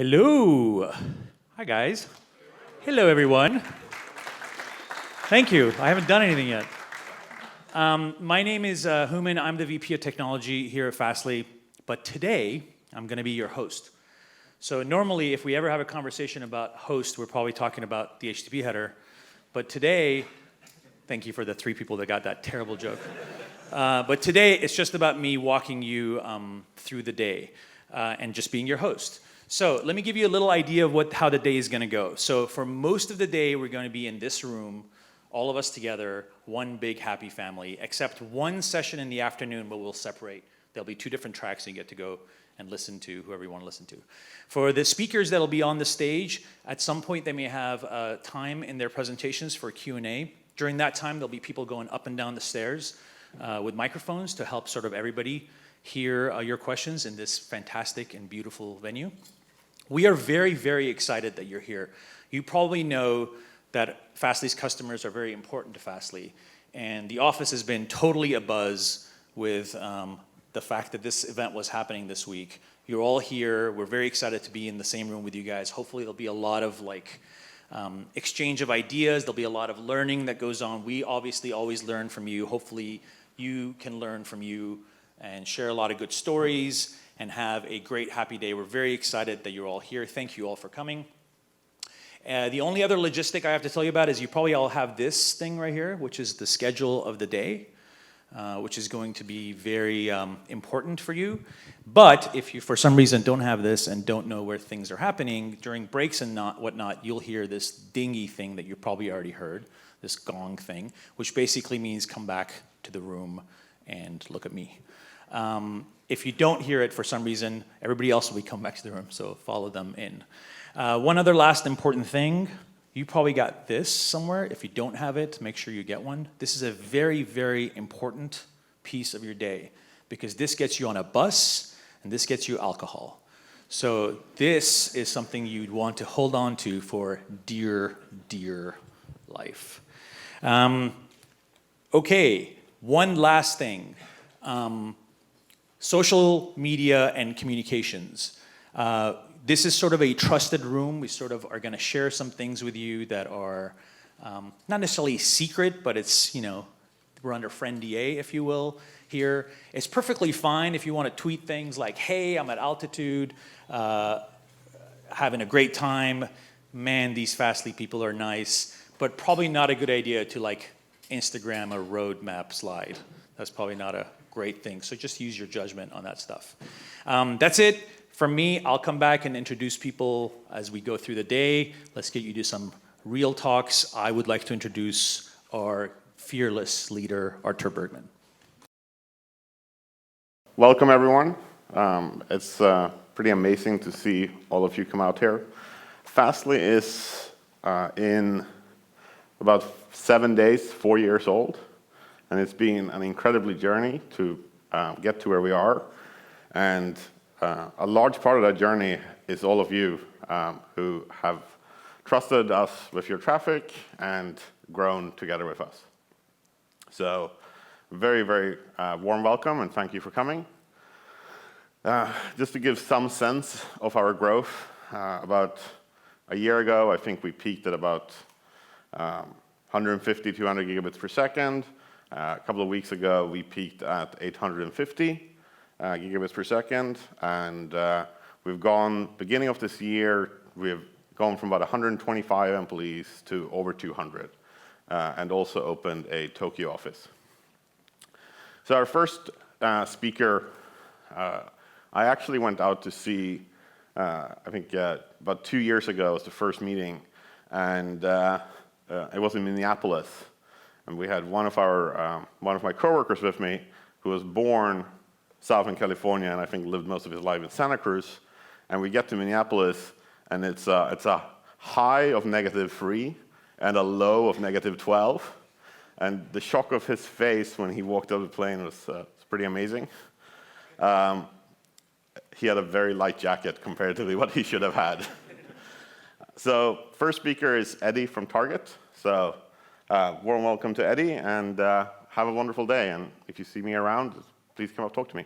Hello. Hi, guys. Hello, everyone. Thank you. I haven't done anything yet. My name is Hooman. I'm the VP of Technology here at Fastly. But today, I'm going to be your host. So normally, if we ever have a conversation about host, we're probably talking about the HTTP header. But today, thank you for the 3 people that got that terrible joke. But today, it's just about me walking you through the day and just being your host. So let me give you a little idea of how the day is going to go. So for most of the day, we're going to be in this room, all of us together, one big happy family, except one session in the afternoon where we'll separate. There'll be 2 different tracks and you get to go and listen to whoever you want to listen to. For the speakers that'll be on the stage, at some point they may have time in their presentations for Q&A. During that time, there'll be people going up and down the stairs with microphones to help sort of everybody hear your questions in this fantastic and beautiful venue. We are very, very excited that you're here. You probably know that Fastly's customers are very important to Fastly, and the office has been totally abuzz with the fact that this event was happening this week. You're all here. We're very excited to be in the same room with you guys. Hopefully there'll be a lot of exchange of ideas. There'll be a lot of learning that goes on. We obviously always learn from you. Hopefully you can learn from you and share a lot of good stories and have a great, happy day. We're very excited that you're all here. Thank you all for coming. The only other logistic I have to tell you about is you probably all have this thing right here, which is the schedule of the day, which is going to be very important for you. But if you, for some reason, don't have this and don't know where things are happening, during breaks and whatnot, you'll hear this dingy thing that you probably already heard, this gong thing, which basically means come back to the room and look at me. If you don't hear it for some reason, everybody else will be coming back to the room, so follow them in. One other last important thing, you probably got this somewhere. If you don't have it, make sure you get one. This is a very, very important piece of your day because this gets you on a bus and this gets you alcohol. So this is something you'd want to hold on to for dear, dear life. Okay, one last thing. Social media and communications. This is sort of a trusted room. We sort of are going to share some things with you that are not necessarily secret, but it's, we're under FriendDA, if you will, here. It's perfectly fine if you want to tweet things like, hey, I'm at altitude, having a great time. Man, these Fastly people are nice. But probably not a good idea to Instagram a roadmap slide. That's probably not a great thing. So just use your judgment on that stuff. That's it. From me, I'll come back and introduce people as we go through the day. Let's get you to some real talks. I would like to introduce our fearless leader, Artur Bergman. Welcome, everyone. It's pretty amazing to see all of you come out here. Fastly is in about 7 days, 4 years old. And it's been an incredibly journey to get to where we are. And a large part of that journey is all of you who have trusted us with your traffic and grown together with us. So very, very warm welcome and thank you for coming. Just to give some sense of our growth, about a year ago, I think we peaked at about 150, 200 gigabits per second. A couple of weeks ago, we peaked at 850 gigabits per second, and we've gone, beginning of this year, we've gone from about 125 employees to over 200, and also opened a Tokyo office. So our first speaker, I actually went out to see, I think about 2 years ago was the first meeting, and it was in Minneapolis. And we had one of my coworkers with me who was born south in California and I think lived most of his life in Santa Cruz. And we get to Minneapolis and it's a high of -3 and a low of -12. And the shock of his face when he walked out of the plane was pretty amazing. He had a very light jacket compared to what he should have had. So first speaker is Eddie from Target. So warm welcome to Eddie, and have a wonderful day. And if you see me around, please come up and talk to me.